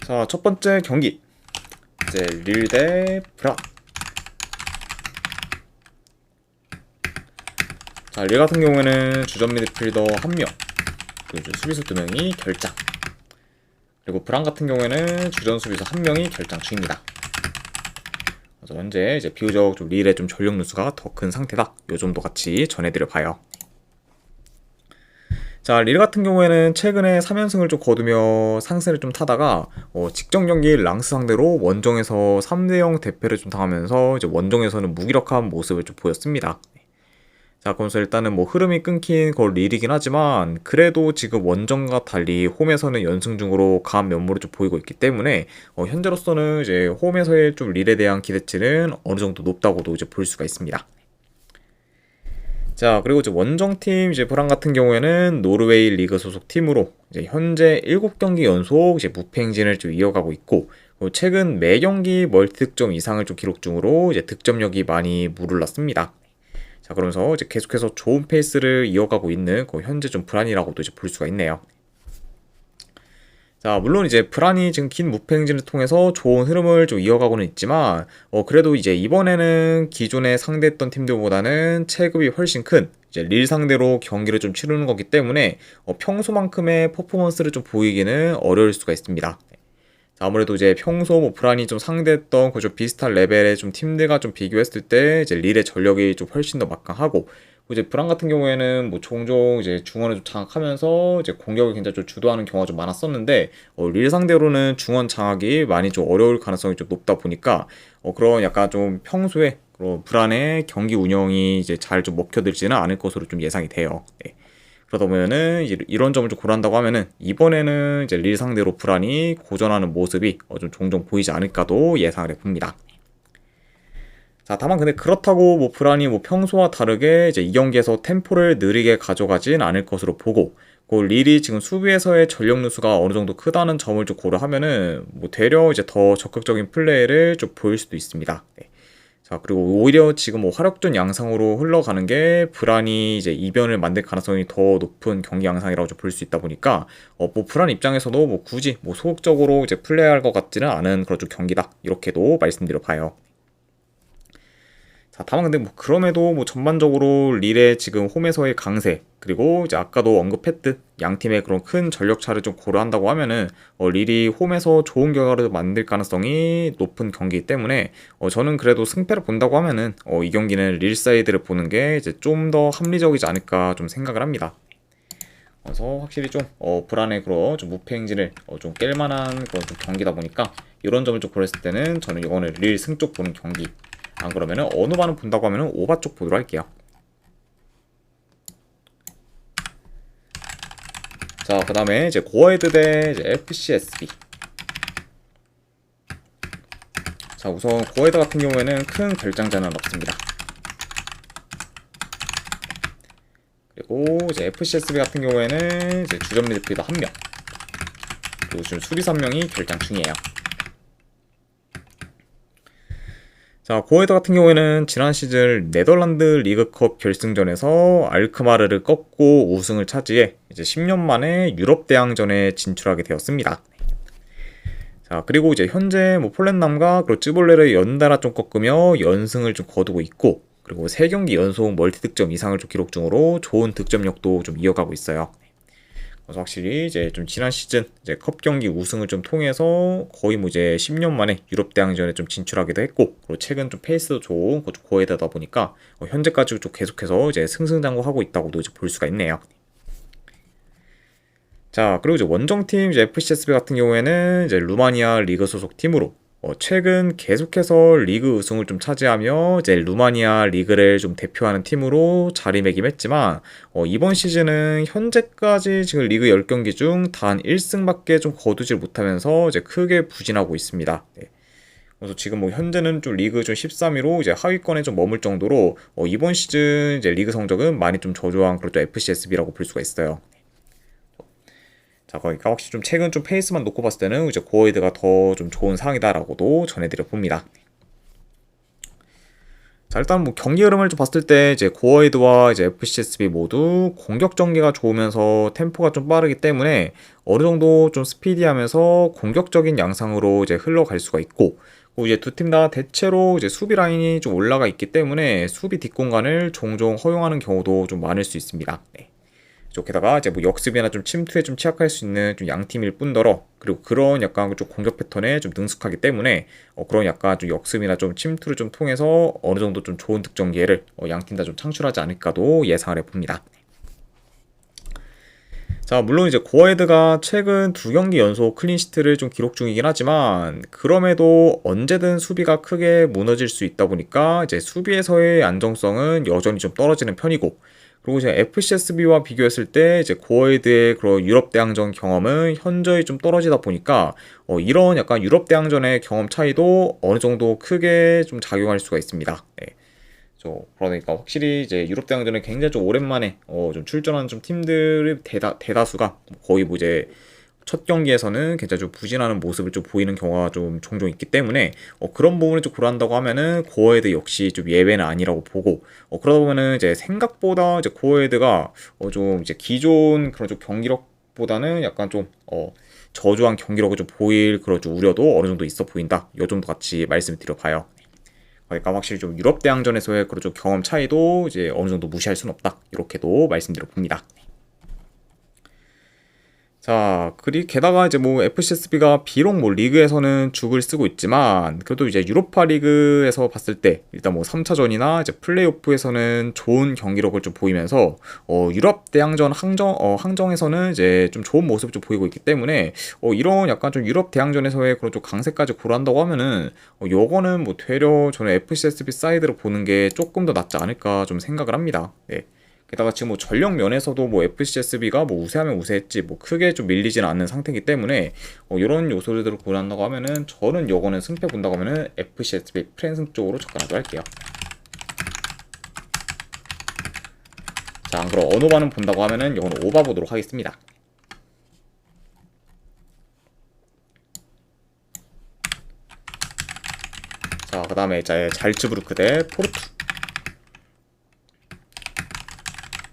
자, 첫 번째 경기 이제 릴 대 브라. 자, 릴 같은 경우에는 주전 미드필더 1명, 그리고 수비수 2명이 결장, 그리고 브랑 같은 경우에는 주전 수비수 1명이 결장 중입니다. 그래서 현재 이제 비교적 좀 릴의 좀 전력 누수가 더 큰 상태다, 요 정도 같이 전해드려 봐요. 자, 릴 같은 경우에는 최근에 3연승을 좀 거두며 상승을 좀 타다가 직전 경기 랑스 상대로 원정에서 3대0 대패를 좀 당하면서 이제 원정에서는 무기력한 모습을 좀 보였습니다. 자, 그러면서 일단은 뭐 흐름이 끊긴 걸 릴이긴 하지만 그래도 지금 원정과 달리 홈에서는 연승 중으로 강한 면모를 좀 보이고 있기 때문에 현재로서는 이제 홈에서의 좀 릴에 대한 기대치는 어느 정도 높다고도 이제 볼 수가 있습니다. 자, 그리고 이제 원정팀 이제 브랑 같은 경우에는 노르웨이 리그 소속 팀으로 이제 현재 7경기 연속 이제 무패 행진을 좀 이어가고 있고, 최근 매 경기 멀티 득점 이상을 좀 기록 중으로 이제 득점력이 많이 무르렀습니다. 자, 그러면서 이제 계속해서 좋은 페이스를 이어가고 있는 현재 좀 브란이라고도 이제 볼 수가 있네요. 자, 물론 이제 브란이 지금 긴 무패 행진을 통해서 좋은 흐름을 좀 이어가고는 있지만 그래도 이제 이번에는 기존에 상대했던 팀들보다는 체급이 훨씬 큰 이제 릴 상대로 경기를 좀 치르는 거기 때문에 평소만큼의 퍼포먼스를 좀 보이기는 어려울 수가 있습니다. 자, 아무래도 이제 평소 뭐 브란이 좀 상대했던 그 좀 비슷한 레벨의 좀 팀들과 좀 비교했을 때 이제 릴의 전력이 좀 훨씬 더 막강하고, 이제 브랑 같은 경우에는 뭐 종종 이제 중원을 좀 장악하면서 이제 공격을 굉장히 좀 주도하는 경우가 좀 많았었는데 릴 상대로는 중원 장악이 많이 좀 어려울 가능성이 좀 높다 보니까 그런 약간 좀 평소에 그런 브란의 경기 운영이 이제 잘 좀 먹혀들지는 않을 것으로 좀 예상이 돼요. 네. 그러다 보면은 이런 점을 좀 고려한다고 하면은 이번에는 이제 릴 상대로 브란이 고전하는 모습이 좀 종종 보이지 않을까도 예상을 해봅니다. 자, 다만 근데 그렇다고 뭐 브란이 뭐 평소와 다르게 이제 이 경기에서 템포를 느리게 가져가진 않을 것으로 보고, 그 릴이 지금 수비에서의 전력 누수가 어느 정도 크다는 점을 좀 고려하면은 뭐 되려 이제 더 적극적인 플레이를 좀 보일 수도 있습니다. 네. 자, 그리고 오히려 지금 뭐 화력전 양상으로 흘러가는 게 브란이 이제 이변을 만들 가능성이 더 높은 경기 양상이라고 좀 볼 수 있다 보니까 뭐 브란 입장에서도 뭐 굳이 뭐 소극적으로 이제 플레이할 것 같지는 않은 그런 좀 경기다, 이렇게도 말씀드려 봐요. 자, 다만 근데 뭐 그럼에도 뭐 전반적으로 릴의 지금 홈에서의 강세, 그리고 이제 아까도 언급했듯 양 팀의 그런 큰 전력 차를 좀 고려한다고 하면은 릴이 홈에서 좋은 결과를 만들 가능성이 높은 경기이기 때문에 저는 그래도 승패를 본다고 하면은 이 경기는 릴 사이드를 보는 게 이제 좀 더 합리적이지 않을까 좀 생각을 합니다. 그래서 확실히 좀 브란의 그런 좀 무패 행진을 좀 깰 만한 그런 좀 경기다 보니까 이런 점을 좀 고려했을 때는 저는 이거는 릴 승 쪽 보는 경기, 안 그러면은 어느 반은 본다고 하면은 오바 쪽 보도록 할게요. 자, 그 다음에 이제 고어헤드 대 이제 FCSB. 자, 우선 고어헤드 같은 경우에는 큰 결장자는 없습니다. 그리고 이제 FCSB 같은 경우에는 이제 주전 미드필더 1명, 그리고 지금 수비수 1명이 결장 중이에요. 자, 고에더 같은 경우에는 지난 시즌 네덜란드 리그컵 결승전에서 알크마르를 꺾고 우승을 차지해 이제 10년 만에 유럽 대항전에 진출하게 되었습니다. 자, 그리고 이제 현재 뭐 폴렌남과 그리고 쯔볼레를 연달아 좀 꺾으며 연승을 좀 거두고 있고, 그리고 3경기 연속 멀티 득점 이상을 좀 기록 중으로 좋은 득점력도 좀 이어가고 있어요. 그래서 확실히 이제 좀 지난 시즌 이제 컵 경기 우승을 좀 통해서 거의 뭐 이제 10년 만에 유럽 대항전에 좀 진출하기도 했고, 그리고 최근 좀 페이스도 좋은 고에다다 보니까 현재까지 좀 계속해서 이제 승승장구하고 있다고도 이제 볼 수가 있네요. 자, 그리고 이제 원정팀 이제 FCSB 같은 경우에는 이제 루마니아 리그 소속 팀으로 최근 계속해서 리그 우승을 좀 차지하며 이제 루마니아 리그를 좀 대표하는 팀으로 자리매김했지만 이번 시즌은 현재까지 지금 리그 10경기 중 단 1승밖에 좀 거두질 못하면서 이제 크게 부진하고 있습니다. 네. 그래서 지금 뭐 현재는 좀 리그 좀 13위로 이제 하위권에 좀 머물 정도로 이번 시즌 이제 리그 성적은 많이 좀 저조한 그런 FCSB라고 볼 수가 있어요. 자, 그러니까 확실히 좀 최근 좀 페이스만 놓고 봤을 때는 이제 고어헤드가 더 좀 좋은 상황이다라고도 전해드려 봅니다. 자, 일단 뭐 경기 흐름을 좀 봤을 때 이제 고어헤드와 이제 FCSB 모두 공격 전개가 좋으면서 템포가 좀 빠르기 때문에 어느 정도 좀 스피디하면서 공격적인 양상으로 이제 흘러갈 수가 있고, 그리고 이제 두 팀 다 대체로 이제 수비 라인이 좀 올라가 있기 때문에 수비 뒷공간을 종종 허용하는 경우도 좀 많을 수 있습니다. 네. 게다가 이제 뭐 역습이나 좀 침투에 좀 취약할 수 있는 좀 양팀일 뿐더러, 그리고 그런 약간 좀 공격 패턴에 좀 능숙하기 때문에 그런 약간 좀 역습이나 좀 침투를 좀 통해서 어느 정도 좀 좋은 득점 기회를 양팀 다 좀 창출하지 않을까도 예상을 해봅니다. 자, 물론 이제 고어헤드가 최근 두 경기 연속 클린시트를 좀 기록 중이긴 하지만, 그럼에도 언제든 수비가 크게 무너질 수 있다 보니까 이제 수비에서의 안정성은 여전히 좀 떨어지는 편이고, 그리고 이제 FCSB와 비교했을 때 이제 고어헤드의 그런 유럽 대항전 경험은 현저히 좀 떨어지다 보니까 이런 약간 유럽 대항전의 경험 차이도 어느 정도 크게 좀 작용할 수가 있습니다. 네. 그러니까 확실히 이제 유럽 대항전에 굉장히 좀 오랜만에 좀 출전한 좀 팀들의 대다수가 거의 뭐 이제 첫 경기에서는 굉장히 좀 부진하는 모습을 좀 보이는 경우가 좀 종종 있기 때문에 그런 부분을 좀 고려한다고 하면은 고어헤드 역시 좀 예외는 아니라고 보고, 그러다 보면은 이제 생각보다 이제 고어헤드가 좀 이제 기존 그런 좀 경기력보다는 약간 좀 저조한 경기력을 좀 보일 그런 좀 우려도 어느 정도 있어 보인다. 요 정도 같이 말씀드려봐요. 그러니까 확실히 좀 유럽 대항전에서의 그런 좀 경험 차이도 이제 어느 정도 무시할 수는 없다. 이렇게도 말씀드려 봅니다. 자, 게다가 이제 뭐 FCSB가 비록 뭐 리그에서는 죽을 쓰고 있지만, 그래도 이제 유로파 리그에서 봤을 때 일단 뭐 3차전이나 이제 플레이오프에서는 좋은 경기력을 좀 보이면서 유럽 대항전 항정에서는 이제 좀 좋은 모습을 좀 보이고 있기 때문에 이런 약간 좀 유럽 대항전에서의 그런 좀 강세까지 고려한다고 하면은 요거는 뭐 되려 저는 FCSB 사이드로 보는 게 조금 더 낫지 않을까 좀 생각을 합니다. 네. 게다가 지금 뭐 전력 면에서도 뭐 FCSB가 뭐 우세하면 우세했지 뭐 크게 좀 밀리지는 않는 상태이기 때문에 이런 요소들을 고려한다고 하면은 저는 요거는 승패 본다고 하면은 FCSB 프랜승 쪽으로 접근하도록 할게요. 자, 그럼 언오바는 본다고 하면은 요거는 오바 보도록 하겠습니다. 자, 그 다음에 잘츠부르크 대 포르투.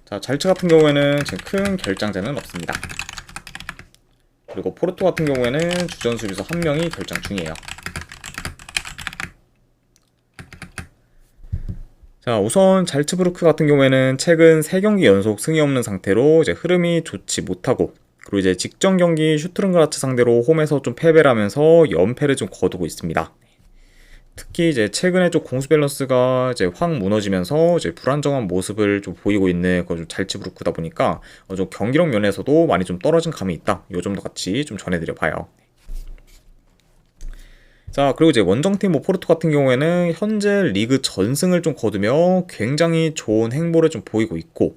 자, 잘츠 같은 경우에는 지금 큰 결장자는 없습니다. 그리고 포르투 같은 경우에는 주전 수비수 한 명이 결장 중이에요. 자, 우선 잘츠부르크 같은 경우에는 최근 3경기 연속 승이 없는 상태로 이제 흐름이 좋지 못하고, 그리고 이제 직전 경기 슈투른그라츠 상대로 홈에서 좀 패배를 하면서 연패를 좀 거두고 있습니다. 특히 이제 최근에 좀 공수 밸런스가 이제 확 무너지면서 이제 불안정한 모습을 좀 보이고 있는 그좀 잘츠부르크다 보니까 좀 경기력 면에서도 많이 좀 떨어진 감이 있다. 요 점도 같이 좀 전해드려 봐요. 자, 그리고 이제 원정팀 뭐 포르투 같은 경우에는 현재 리그 전승을 좀 거두며 굉장히 좋은 행보를 좀 보이고 있고,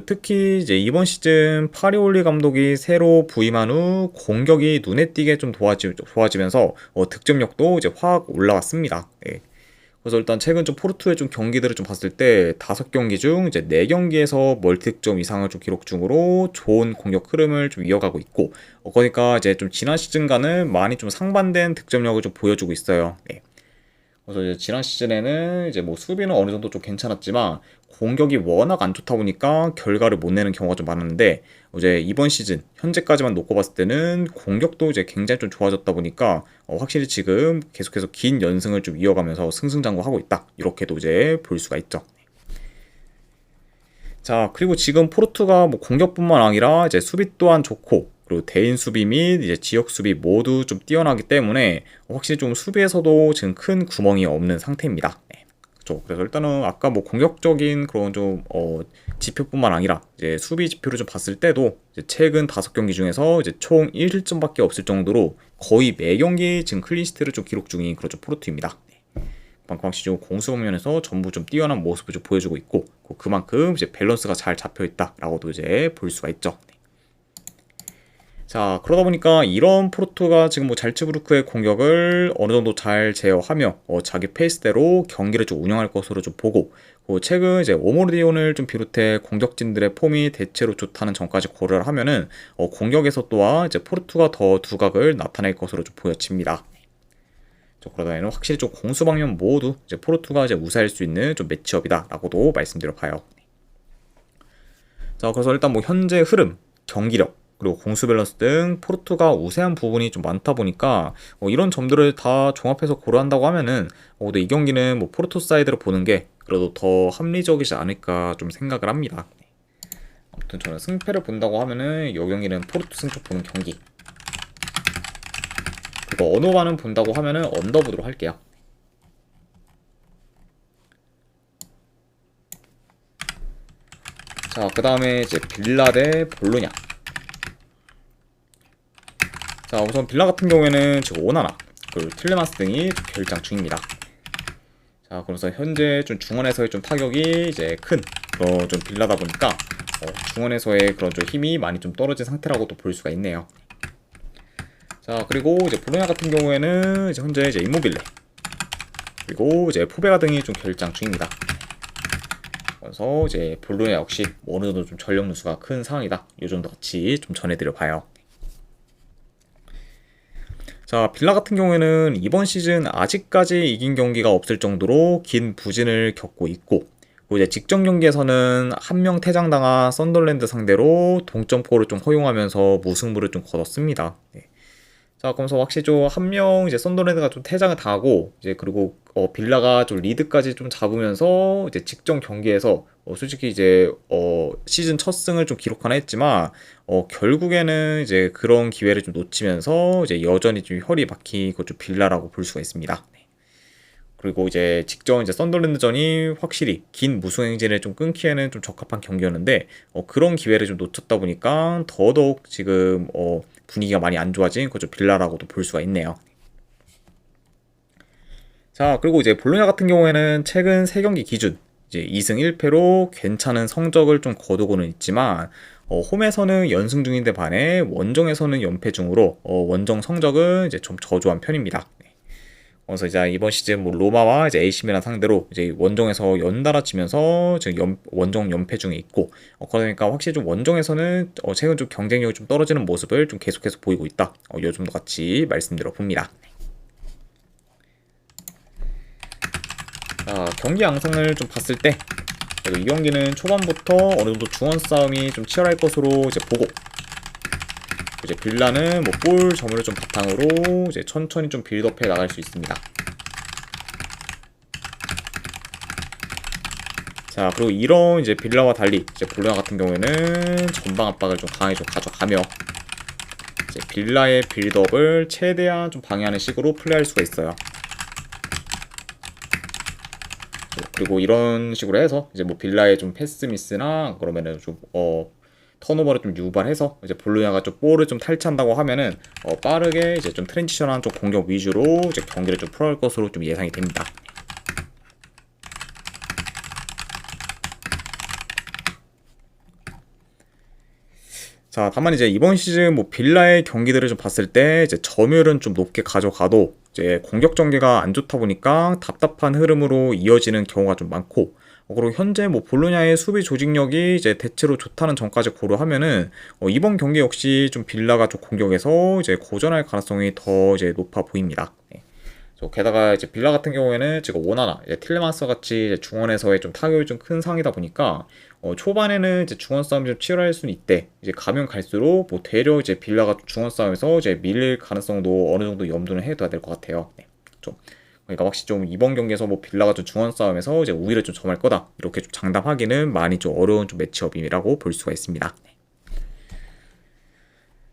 특히 이제 이번 시즌 파리올리 감독이 새로 부임한 후 공격이 눈에 띄게 좀 좋아지면서 득점력도 이제 확 올라왔습니다. 예. 그래서 일단 최근 좀 포르투의 좀 경기들을 좀 봤을 때 5경기 중 이제 4경기에서 멀티득점 이상을 좀 기록 중으로 좋은 공격 흐름을 좀 이어가고 있고, 그러니까 이제 좀 지난 시즌과는 많이 좀 상반된 득점력을 좀 보여주고 있어요. 네. 그래서 이제 지난 시즌에는 이제 뭐 수비는 어느 정도 좀 괜찮았지만 공격이 워낙 안 좋다 보니까 결과를 못 내는 경우가 좀 많았는데, 이제 이번 시즌 현재까지만 놓고 봤을 때는 공격도 이제 굉장히 좀 좋아졌다 보니까 확실히 지금 계속해서 긴 연승을 좀 이어가면서 승승장구하고 있다. 이렇게도 이제 볼 수가 있죠. 자, 그리고 지금 포르투가 뭐 공격뿐만 아니라 이제 수비 또한 좋고, 그리고 대인 수비 및 이제 지역 수비 모두 좀 뛰어나기 때문에 확실히 좀 수비에서도 지금 큰 구멍이 없는 상태입니다. 네. 그렇죠. 그래서 일단은 아까 뭐 공격적인 그런 좀 지표뿐만 아니라 이제 수비 지표를 좀 봤을 때도 이제 최근 5경기 중에서 이제 총 1실점밖에 없을 정도로 거의 매 경기 지금 클린시트를 좀 기록 중인 그런 좀 포르투입니다. 그만큼 확실히 공수 방면에서 전부 좀 뛰어난 모습을 좀 보여주고 있고, 그만큼 이제 밸런스가 잘 잡혀 있다라고도 이제 볼 수가 있죠. 자, 그러다 보니까 이런 포르투가 지금 뭐 잘츠부르크의 공격을 어느 정도 잘 제어하며 자기 페이스대로 경기를 좀 운영할 것으로 좀 보고, 최근 이제 오모르디온을 좀 비롯해 공격진들의 폼이 대체로 좋다는 점까지 고려를 하면은 공격에서 또한 이제 포르투가 더 두각을 나타낼 것으로 좀 보여집니다. 그러다에는 확실히 좀 공수 방면 모두 이제 포르투가 이제 우세할 수 있는 좀 매치업이다라고도 말씀드려 봐요. 자, 그래서 일단 뭐 현재 흐름, 경기력, 그리고 공수 밸런스 등 포르투가 우세한 부분이 좀 많다 보니까 이런 점들을 다 종합해서 고려한다고 하면은 근데 이 경기는 뭐 포르투 사이드로 보는 게 그래도 더 합리적이지 않을까 좀 생각을 합니다. 아무튼 저는 승패를 본다고 하면은 이 경기는 포르투 승쪽 보는 경기. 그리고 언어반은 본다고 하면은 언더 보도록 할게요. 자, 그 다음에 이제 빌라 대 볼로냐. 자, 우선 빌라 같은 경우에는 지금 오나나 그리고 틸레만스 등이 결장 중입니다. 자, 그래서 현재 좀 중원에서의 좀 타격이 이제 큰 좀 빌라다 보니까 중원에서의 그런 좀 힘이 많이 좀 떨어진 상태라고도 볼 수가 있네요. 자, 그리고 이제 볼로냐 같은 경우에는 이제 현재 이제 임모빌레 그리고 이제 포베가 등이 좀 결장 중입니다. 그래서 이제 볼로냐 역시 어느 정도 좀 전력 누수가 큰 상황이다. 이 정도 같이 좀 전해드려 봐요. 자, 빌라 같은 경우에는 이번 시즌 아직까지 이긴 경기가 없을 정도로 긴 부진을 겪고 있고, 그리고 이제 직전 경기에서는 한 명 퇴장당한 썬더랜드 상대로 동점골을 좀 허용하면서 무승부를 좀 거뒀습니다. 네. 자, 그러면서 확실히 좀 한 명 이제 썬더랜드가 좀 퇴장을 당하고 이제 그리고 빌라가 좀 리드까지 좀 잡으면서 이제 직전 경기에서 솔직히 이제 시즌 첫 승을 좀 기록하나 했지만 결국에는 이제 그런 기회를 좀 놓치면서 이제 여전히 좀 혈이 막히고 좀 빌라라고 볼 수가 있습니다. 네. 그리고 이제 직전 이제 썬더랜드전이 확실히 긴 무승 행진을 좀 끊기에는 좀 적합한 경기였는데 그런 기회를 좀 놓쳤다 보니까 더더욱 지금 분위기가 많이 안 좋아진 그좀 빌라라고도 볼 수가 있네요. 자, 그리고 이제 볼로냐 같은 경우에는 최근 3경기 기준 이제 2승 1패로 괜찮은 성적을 좀 거두고는 있지만 홈에서는 연승 중인데 반해 원정에서는 연패 중으로 원정 성적은 이제 좀 저조한 편입니다. 그래서 이제 이번 시즌 뭐 로마와 이제 AC 밀란 상대로 이제 원정에서 연달아 지면서 지금 원정 연패 중에 있고 그러니까 확실히 좀 원정에서는 최근 좀 경쟁력이 좀 떨어지는 모습을 좀 계속해서 보이고 있다. 요 정도 같이 말씀드려 봅니다. 자, 경기 양상을 좀 봤을 때 그래도 이 경기는 초반부터 어느 정도 중원 싸움이 좀 치열할 것으로 이제 보고 이제 빌라는 뭐 볼 점을 좀 바탕으로 이제 천천히 좀 빌드업해 나갈 수 있습니다. 자, 그리고 이런 이제 빌라와 달리 이제 볼로냐 같은 경우에는 전방 압박을 좀 강하게 좀 가져가며 이제 빌라의 빌드업을 최대한 좀 방해하는 식으로 플레이할 수가 있어요. 그리고 이런 식으로 해서 이제 뭐 빌라의 좀 패스 미스나 그러면은 좀 턴오버를 좀 유발해서 이제 볼로냐가 좀 볼을 좀 탈취한다고 하면은 빠르게 이제 좀 트랜지션한 좀 공격 위주로 이제 경기를 좀 풀어갈 것으로 좀 예상이 됩니다. 자, 다만 이제 이번 시즌 뭐 빌라의 경기들을 좀 봤을 때 이제 점유율은 좀 높게 가져가도 이제 공격 전개가 안 좋다 보니까 답답한 흐름으로 이어지는 경우가 좀 많고 그리고 현재 뭐 볼로냐의 수비 조직력이 이제 대체로 좋다는 점까지 고려하면은 이번 경기 역시 좀 빌라가 좀 공격에서 이제 고전할 가능성이 더 이제 높아 보입니다. 네. 게다가 이제 빌라 같은 경우에는 지금 오나나, 이제 틸레만스 같이 이제 중원에서의 좀 타격이 좀 큰 상이다 보니까 초반에는 이제 중원 싸움이 좀 치열할 수는 있대. 이제 가면 갈수록 뭐 되려 이제 빌라가 중원 싸움에서 이제 밀릴 가능성도 어느 정도 염두는 해둬야 될 것 같아요. 네. 좀 그러니까 확실히 좀 이번 경기에서 뭐 빌라가 좀 중원 싸움에서 이제 우위를 좀 점할 거다 이렇게 좀 장담하기는 많이 좀 어려운 좀 매치업이라고 볼 수가 있습니다. 네.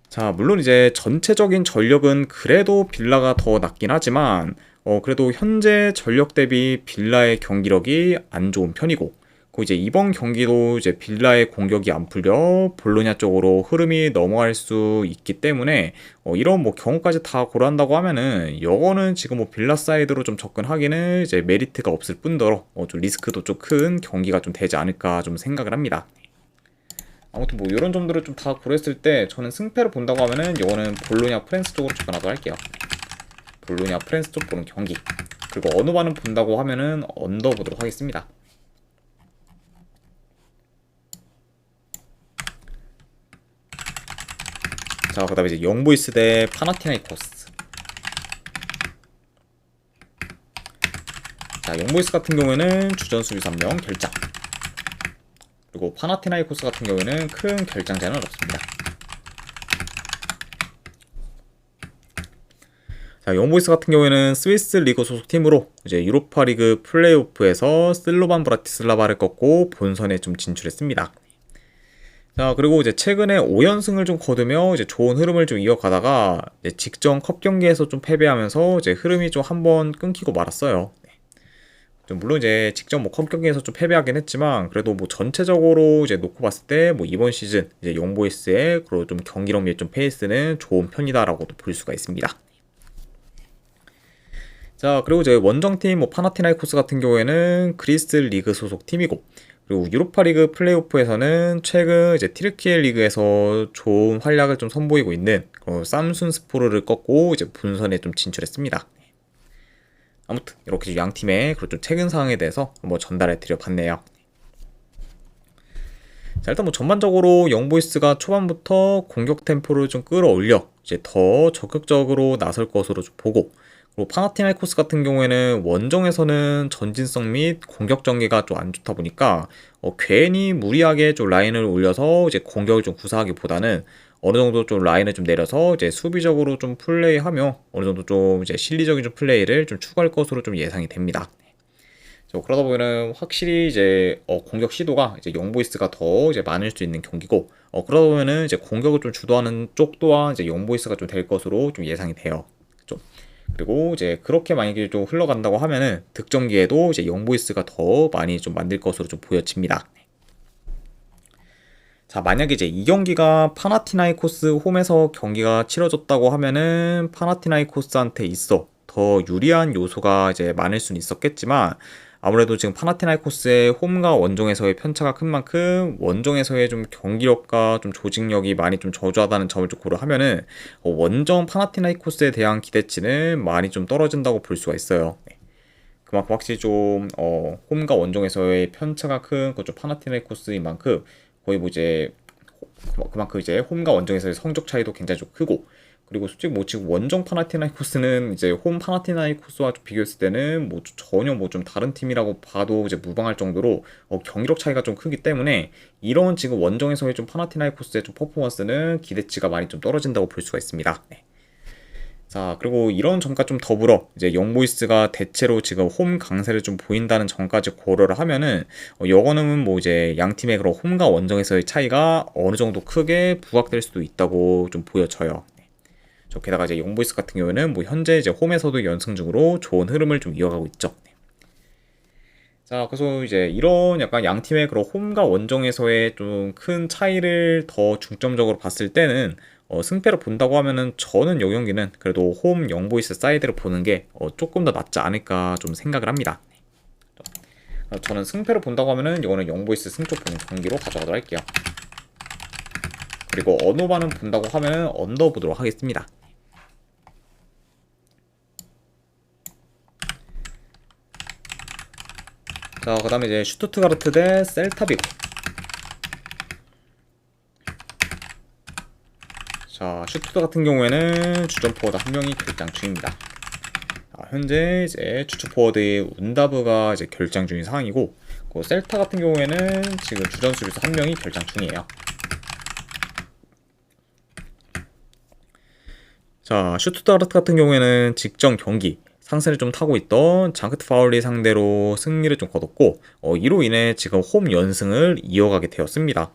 자, 물론 이제 전체적인 전력은 그래도 빌라가 더 낫긴 하지만 그래도 현재 전력 대비 빌라의 경기력이 안 좋은 편이고 그 이제 이번 경기도 이제 빌라의 공격이 안 풀려 볼로냐 쪽으로 흐름이 넘어갈 수 있기 때문에 이런 뭐 경우까지 다 고려한다고 하면은 이거는 지금 뭐 빌라 사이드로 좀 접근하기는 이제 메리트가 없을 뿐더러 좀 리스크도 좀 큰 경기가 좀 되지 않을까 좀 생각을 합니다. 아무튼 뭐 이런 점들을 좀 다 고려했을 때 저는 승패를 본다고 하면은 이거는 볼로냐 프랑스 쪽으로 접근하도록 할게요. 볼로냐 프랑스 쪽 보는 경기. 그리고 어느 반은 본다고 하면은 언더 보도록 하겠습니다. 자, 그다음에 이제 영보이스 대 파나티나이코스. 자, 영보이스 같은 경우에는 주전 수비수 1명 결장. 그리고 파나티나이코스 같은 경우에는 큰 결장자는 없습니다. 자, 영보이스 같은 경우에는 스위스 리그 소속 팀으로 이제 유로파 리그 플레이오프에서 슬로반 브라티슬라바를 꺾고 본선에 좀 진출했습니다. 자, 그리고 이제 최근에 5연승을 좀 거두며 이제 좋은 흐름을 좀 이어가다가 이제 직전 컵 경기에서 좀 패배하면서 이제 흐름이 좀 한번 끊기고 말았어요. 좀 물론 이제 직전 뭐 컵 경기에서 좀 패배하긴 했지만 그래도 뭐 전체적으로 이제 놓고 봤을 때 뭐 이번 시즌 이제 영보이스의 그리고 좀 경기력 및 좀 페이스는 좋은 편이다라고도 볼 수가 있습니다. 자, 그리고 이제 원정팀 뭐 파나티나이코스 같은 경우에는 그리스 리그 소속 팀이고, 그리고 유로파 리그 플레이오프에서는 최근 이제 티르키예 리그에서 좋은 활약을 좀 선보이고 있는 삼순스포르를 꺾고 이제 본선에 좀 진출했습니다. 아무튼 이렇게 양 팀의 그런 좀 최근 상황에 대해서 한번 전달해 드려 봤네요. 자, 일단 뭐 전반적으로 영보이스가 초반부터 공격 템포를 좀 끌어올려 이제 더 적극적으로 나설 것으로 좀 보고, 그리고 파나티나이코스 같은 경우에는 원정에서는 전진성 및 공격 전개가 좀 안 좋다 보니까 괜히 무리하게 좀 라인을 올려서 이제 공격을 좀 구사하기보다는 어느 정도 좀 라인을 좀 내려서 이제 수비적으로 좀 플레이하며 어느 정도 좀 이제 실리적인 좀 플레이를 좀 추구할 것으로 좀 예상이 됩니다. 그러다 보면은 확실히 이제 공격 시도가 이제 영보이스가 더 이제 많을 수 있는 경기고, 그러다 보면은 이제 공격을 좀 주도하는 쪽 또한 이제 영보이스가 좀 될 것으로 좀 예상이 돼요. 좀 그리고 이제 그렇게 만약에 좀 흘러간다고 하면은 득점기에도 이제 영보이스가 더 많이 좀 만들 것으로 좀 보여집니다. 자, 만약에 이제 이 경기가 파나티나이코스 홈에서 경기가 치러졌다고 하면은 파나티나이코스한테 있어 더 유리한 요소가 이제 많을 수는 있었겠지만, 아무래도 지금 파나티나이코스의 홈과 원정에서의 편차가 큰 만큼 원정에서의 좀 경기력과 좀 조직력이 많이 좀 저조하다는 점을 좀 고려하면은 원정 파나티나이코스에 대한 기대치는 많이 좀 떨어진다고 볼 수가 있어요. 그만큼 확실히 좀 홈과 원정에서의 편차가 큰 그 좀 파나티나이코스인 만큼 거의 뭐 이제 그만큼 이제 홈과 원정에서의 성적 차이도 굉장히 좀 크고, 그리고 솔직히 뭐 지금 원정 파나티나이코스는 이제 홈 파나티나이코스와 좀 비교했을 때는 뭐 전혀 뭐 좀 다른 팀이라고 봐도 이제 무방할 정도로 경기력 차이가 좀 크기 때문에 이런 지금 원정에서의 좀 파나티나이코스의 좀 퍼포먼스는 기대치가 많이 좀 떨어진다고 볼 수가 있습니다. 네. 자, 그리고 이런 점과 좀 더불어 이제 영보이스가 대체로 지금 홈 강세를 좀 보인다는 점까지 고려를 하면은 이거는 뭐 이제 양 팀의 그런 홈과 원정에서의 차이가 어느 정도 크게 부각될 수도 있다고 좀 보여져요. 게다가 이제 영보이스 같은 경우에는 뭐 현재 이제 홈에서도 연승 중으로 좋은 흐름을 좀 이어가고 있죠. 자, 그래서 이제 이런 약간 양 팀의 그런 홈과 원정에서의 좀 큰 차이를 더 중점적으로 봤을 때는 승패를 본다고 하면은 저는 이 경기는 그래도 홈 영보이스 사이드를 보는 게 조금 더 낫지 않을까 좀 생각을 합니다. 저는 승패를 본다고 하면은 이거는 영보이스 승쪽 보는 경기로 가져가도록 할게요. 그리고 언어반은 본다고 하면은 언더 보도록 하겠습니다. 자, 그 다음에 이제 슈투트가르트 대 셀타비고. 자, 슈투트 같은 경우에는 주전 포워드 1명이 결장 중입니다. 자, 현재 이제 주축 포워드의 운다브가 이제 결장 중인 상황이고, 그 셀타 같은 경우에는 지금 주전 수비수 1명이 결장 중이에요. 자, 슈투트가르트 같은 경우에는 직전 경기 상승을 좀 타고 있던 장크트 파울리 상대로 승리를 좀 거뒀고, 이로 인해 지금 홈 연승을 이어가게 되었습니다.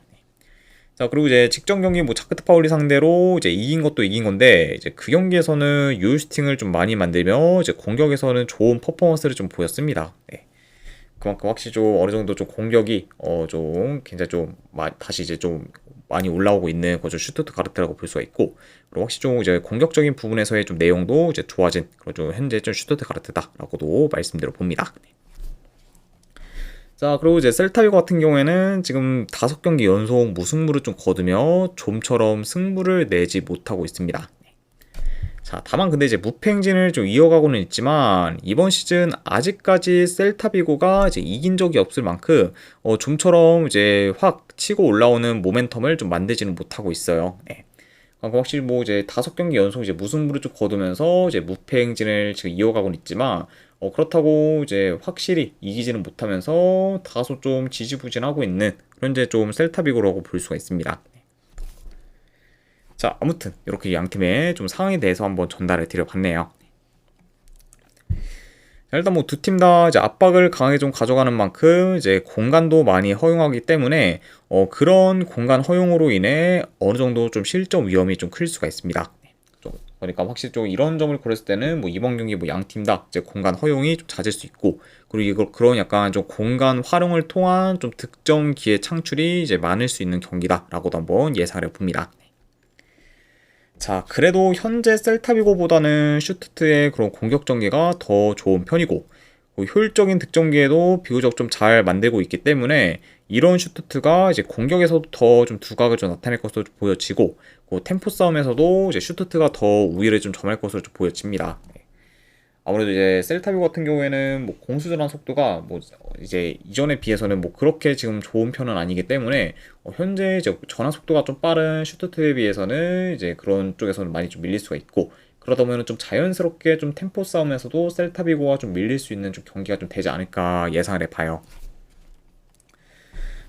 자, 그리고 이제 직전 경기 뭐 자크트 파울리 상대로 이제 이긴 것도 이긴 건데, 이제 그 경기에서는 유효슈팅을 좀 많이 만들며 이제 공격에서는 좋은 퍼포먼스를 좀 보였습니다. 네. 그만큼 확실히 좀 어느 정도 좀 공격이 좀 굉장히 좀 다시 이제 좀 많이 올라오고 있는 거죠. 슈투트가르트라고 볼 수가 있고, 그리고 확실히 좀 이제 공격적인 부분에서의 좀 내용도 이제 좋아진 그런 좀 현재 좀 슈투트가르트다라고도 말씀드려 봅니다. 자, 그리고 이제 셀타비고 같은 경우에는 지금 5경기 연속 무승부를 좀 거두며 좀처럼 승부를 내지 못하고 있습니다. 자, 다만 근데 이제 무패 행진을 좀 이어가고는 있지만 이번 시즌 아직까지 셀타비고가 이제 이긴 적이 없을 만큼 좀처럼 이제 확 치고 올라오는 모멘텀을 좀 만들지는 못하고 있어요. 네. 확실히 뭐 이제 5경기 연속 이제 무승부를 좀 거두면서 이제 무패 행진을 지금 이어가고는 있지만 그렇다고 이제 확실히 이기지는 못하면서 다소 좀 지지부진하고 있는 현재 좀 셀타비고라고 볼 수가 있습니다. 자, 아무튼 이렇게 양팀의 좀 상황에 대해서 한번 전달을 드려봤네요. 일단 뭐 두 팀 다 이제 압박을 강하게 좀 가져가는 만큼 이제 공간도 많이 허용하기 때문에 그런 공간 허용으로 인해 어느 정도 좀 실점 위험이 좀 클 수가 있습니다. 그러니까 확실히 좀 이런 점을 고렸을 때는 뭐 이번 경기 뭐 양 팀 다 이제 공간 허용이 좀 잦을 수 있고, 그리고 이거 그런 약간 좀 공간 활용을 통한 좀 득점 기회 창출이 이제 많을 수 있는 경기다라고도 한번 예상을 해봅니다. 자, 그래도 현재 셀타비고보다는 슈투트의 그런 공격 전개가 더 좋은 편이고, 효율적인 득점 기회도 비교적 좀 잘 만들고 있기 때문에 이런 슈투트가 이제 공격에서도 더 좀 두각을 좀 나타낼 것으로 보여지고, 템포 싸움에서도 이제 슈투트가 더 우위를 좀 점할 것으로 좀 보여집니다. 아무래도 이제 셀타비고 같은 경우에는 뭐 공수 전환 속도가 뭐 이제 이전에 비해서는 뭐 그렇게 지금 좋은 편은 아니기 때문에 현재 이제 전환 속도가 좀 빠른 슈투트에 비해서는 이제 그런 쪽에서는 많이 좀 밀릴 수가 있고, 그러다 보면 좀 자연스럽게 좀 템포 싸움에서도 셀타비고가 좀 밀릴 수 있는 좀 경기가 좀 되지 않을까 예상을 해봐요.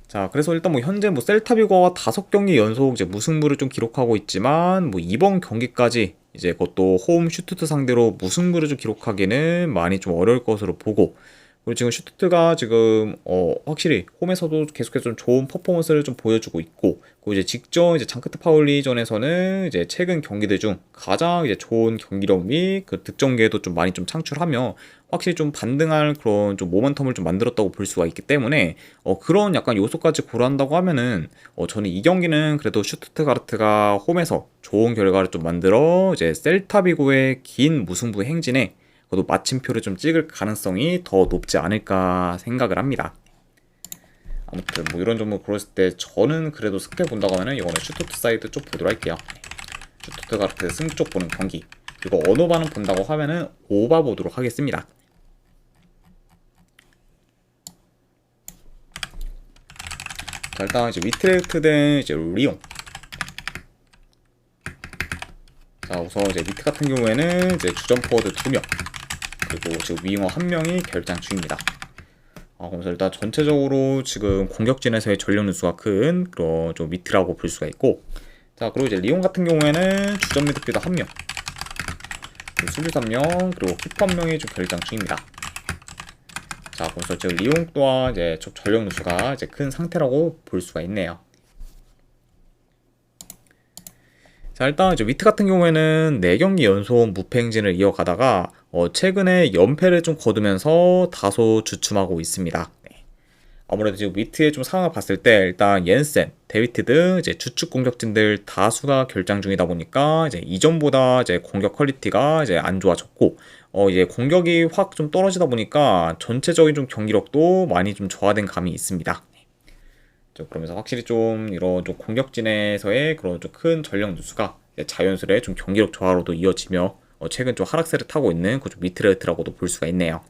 자, 그래서 일단 뭐 현재 뭐 셀타비고가 5경기 연속 이제 무승부를 좀 기록하고 있지만, 뭐 이번 경기까지 이제 그것도 홈 슈투트 상대로 무승부를 좀 기록하기는 많이 좀 어려울 것으로 보고, 그리고 지금 슈투트가 지금 확실히 홈에서도 계속해서 좀 좋은 퍼포먼스를 좀 보여주고 있고, 그리고 이제 직전 이제 장크트 파울리전에서는 이제 최근 경기들 중 가장 이제 좋은 경기력 및 그 득점 기회도 좀 많이 좀 창출하며 확실히 좀 반등할 그런 좀 모멘텀을 좀 만들었다고 볼 수가 있기 때문에 그런 약간 요소까지 고려한다고 하면은 저는 이 경기는 그래도 슈투트가르트가 홈에서 좋은 결과를 좀 만들어 이제 셀타비고의 긴 무승부 행진에 그래도 마침표를 좀 찍을 가능성이 더 높지 않을까 생각을 합니다. 아무튼 뭐 이런 점을 고렸을 때 저는 그래도 스케 본다고 하면은 이거는 슈투트 사이드 쪽 보도록 할게요. 슈투트가르트 승부 쪽 보는 경기, 그리고 언어반은 본다고 하면은 오바 보도록 하겠습니다. 자, 일단 이제 위트레흐트 대 이제 리옹. 자, 우선 이제 위트 같은 경우에는 이제 주전 포워드 2명, 그리고 지금 윙어 1명이 결장 중입니다. 그래서 일단 전체적으로 지금 공격진에서의 전력 누수가 큰 그런 좀 위트라고 볼 수가 있고, 자, 그리고 이제 리옹 같은 경우에는 주전 미드필더 1명, 수비 3명, 그리고 키퍼 1명이 좀 결장 중입니다. 자, 그래서 지금 리옹 또한 이제 전력 누수가 이제 큰 상태라고 볼 수가 있네요. 자, 일단 이제 위트 같은 경우에는 4경기 연속 무패 행진을 이어가다가 최근에 연패를 좀 거두면서 다소 주춤하고 있습니다. 네. 아무래도 지금 위트의 좀 상황을 봤을 때 일단 옌센, 데비트 등 이제 주축 공격진들 다수가 결장 중이다 보니까 이제 이전보다 이제 공격 퀄리티가 이제 안 좋아졌고, 이제 공격이 확 좀 떨어지다 보니까 전체적인 좀 경기력도 많이 좀 저하된 감이 있습니다. 그러면서 확실히 좀 이런 좀 공격진에서의 그런 좀 큰 전력 누수가 자연스레 좀 경기력 저하로도 이어지며 최근 좀 하락세를 타고 있는 그 좀 미트레트라고도 볼 수가 있네요.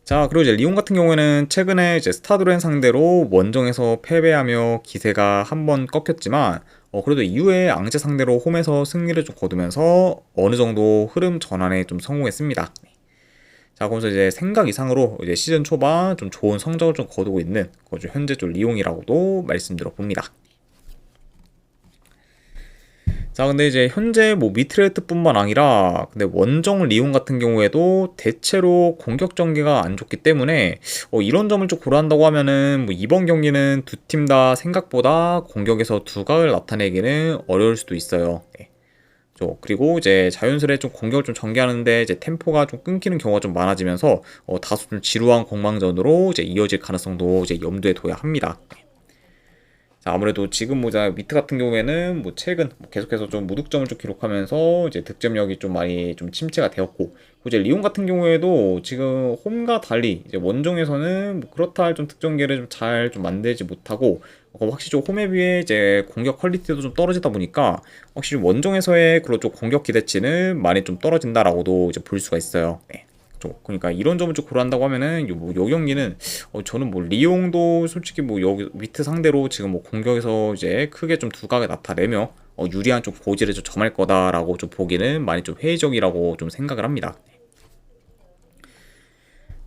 자, 그리고 이제 리옹 같은 경우에는 최근에 이제 스타드렌 상대로 원정에서 패배하며 기세가 한번 꺾였지만 그래도 이후에 앙제 상대로 홈에서 승리를 좀 거두면서 어느 정도 흐름 전환에 좀 성공했습니다. 자, 그래서 이제 생각 이상으로 이제 시즌 초반 좀 좋은 성적을 좀 거두고 있는 거죠. 현재 좀 리옹이라고도 말씀드려 봅니다. 자, 근데 이제 현재 뭐 미트레트뿐만 아니라 근데 원정 리옹 같은 경우에도 대체로 공격 전개가 안 좋기 때문에 이런 점을 좀 고려한다고 하면은 뭐 이번 경기는 두 팀 다 생각보다 공격에서 두각을 나타내기는 어려울 수도 있어요. 네. 그리고 이제 자연스레 좀 공격을 좀 전개하는데 이제 템포가 좀 끊기는 경우가 좀 많아지면서 다소 좀 지루한 공방전으로 이제 이어질 가능성도 이제 염두에 둬야 합니다. 자, 아무래도 지금 모자 미트 같은 경우에는 뭐 최근 계속해서 좀 무득점을 좀 기록하면서 이제 득점력이 좀 많이 좀 침체가 되었고, 이제 리옹 같은 경우에도 지금 홈과 달리 이제 원정에서는 뭐 그렇다 할 좀 득점계를 좀 잘 좀 만들지 못하고 확실히 좀 홈에 비해 이제 공격 퀄리티도 좀 떨어지다 보니까 확실히 원정에서의 그런 좀 공격 기대치는 많이 좀 떨어진다라고도 이제 볼 수가 있어요. 네. 그러니까 이런 점을 좀 고려한다고 하면은 요 경기는 저는 뭐 리옹도 솔직히 뭐 여기 위트 상대로 지금 뭐 공격에서 이제 크게 좀 두각을 나타내며 유리한 좀 고지를 좀 점할 거다라고 좀 보기는 많이 좀 회의적이라고 좀 생각을 합니다.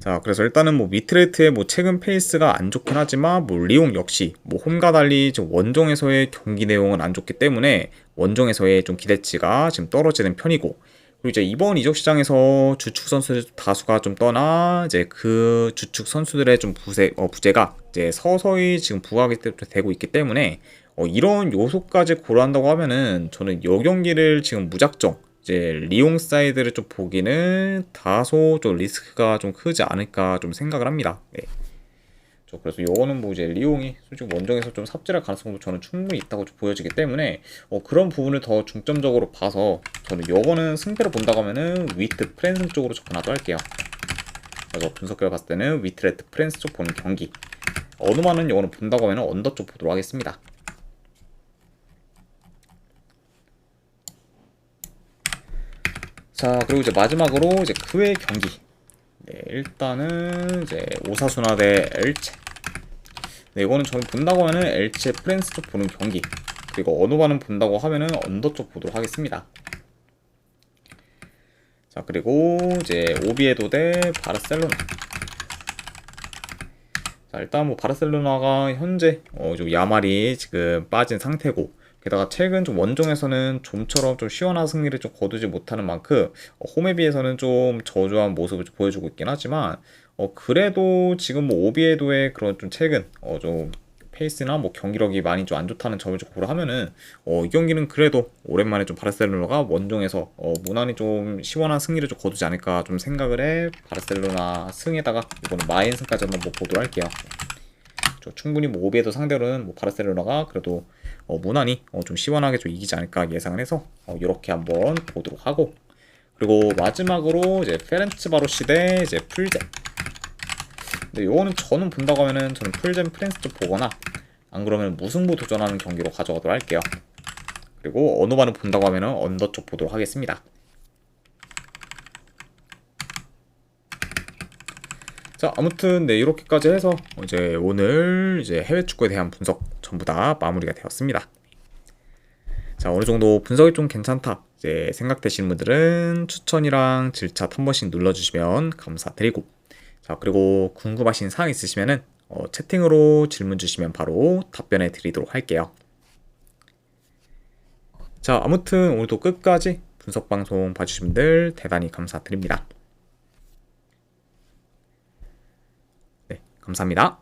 자, 그래서 일단은 뭐 미트레이트의 뭐 최근 페이스가 안 좋긴 하지만 뭐 리옹 역시 뭐 홈과 달리 지금 원정에서의 경기 내용은 안 좋기 때문에 원정에서의 좀 기대치가 지금 떨어지는 편이고, 그리고 이제 이번 이적 시장에서 주축 선수들 다수가 좀 떠나 이제 그 주축 선수들의 좀 부재가 이제 서서히 지금 부각이 되고 있기 때문에 이런 요소까지 고려한다고 하면은 저는 요 경기를 지금 무작정 이제 리옹 사이드를 좀 보기는 다소 좀 리스크가 좀 크지 않을까 좀 생각을 합니다. 네. 그래서 요거는 뭐 이제 리옹이 솔직히 원정에서 좀 삽질할 가능성도 저는 충분히 있다고 좀 보여지기 때문에 그런 부분을 더 중점적으로 봐서 저는 요거는 승패를 본다고 하면은 위트 프랜스 쪽으로 접근하도록 할게요. 그래서 분석 결과 봤을 때는 위트레트 프랜스 쪽 보는 경기, 어느만은 요거는 본다고 하면은 언더 쪽 보도록 하겠습니다. 자, 그리고 이제 마지막으로 이제 그 외 경기. 네, 일단은 이제 오사수나 대 엘체. 네, 이거는 저는 본다고 하면은 엘체 프랜스 쪽 보는 경기. 그리고 어느바는 본다고 하면은 언더 쪽 보도록 하겠습니다. 자, 그리고 이제 오비에도 대 바르셀로나. 자, 일단 뭐 바르셀로나가 현재 좀 야말이 지금 빠진 상태고, 게다가 최근 좀 원정에서는 좀처럼 좀 시원한 승리를 좀 거두지 못하는 만큼 홈에 비해서는 좀 저조한 모습을 좀 보여주고 있긴 하지만 그래도 지금 뭐 오비에도의 그런 좀 최근 좀 페이스나 뭐 경기력이 많이 좀 안 좋다는 점을 좀 고려하면은 이 경기는 그래도 오랜만에 좀 바르셀로나가 원정에서 무난히 좀 시원한 승리를 좀 거두지 않을까 좀 생각을 해 바르셀로나 승에다가 이거는 마인승까지 한번 뭐 보도록 할게요. 충분히 뭐 오비에도 상대로는 뭐 바르셀로나가 그래도 무난히 좀 시원하게 좀 이기지 않을까 예상을 해서 이렇게 한번 보도록 하고, 그리고 마지막으로 이제 페렌츠바로시 대 이제 풀젠. 근데 요거는 저는 본다고 하면은 저는 풀젠 프랜스 쪽 보거나 안 그러면 무승부 도전하는 경기로 가져가도록 할게요. 그리고 어느 반을 본다고 하면은 언더 쪽 보도록 하겠습니다. 자, 아무튼 네, 이렇게까지 해서 이제 오늘 이제 해외 축구에 대한 분석 전부 다 마무리가 되었습니다. 자, 어느 정도 분석이 좀 괜찮다 이제 생각되시는 분들은 추천이랑 질차 한 번씩 눌러주시면 감사드리고, 자, 그리고 궁금하신 사항 있으시면은 채팅으로 질문 주시면 바로 답변해 드리도록 할게요. 자, 아무튼 오늘도 끝까지 분석 방송 봐주신 분들 대단히 감사드립니다. 네, 감사합니다.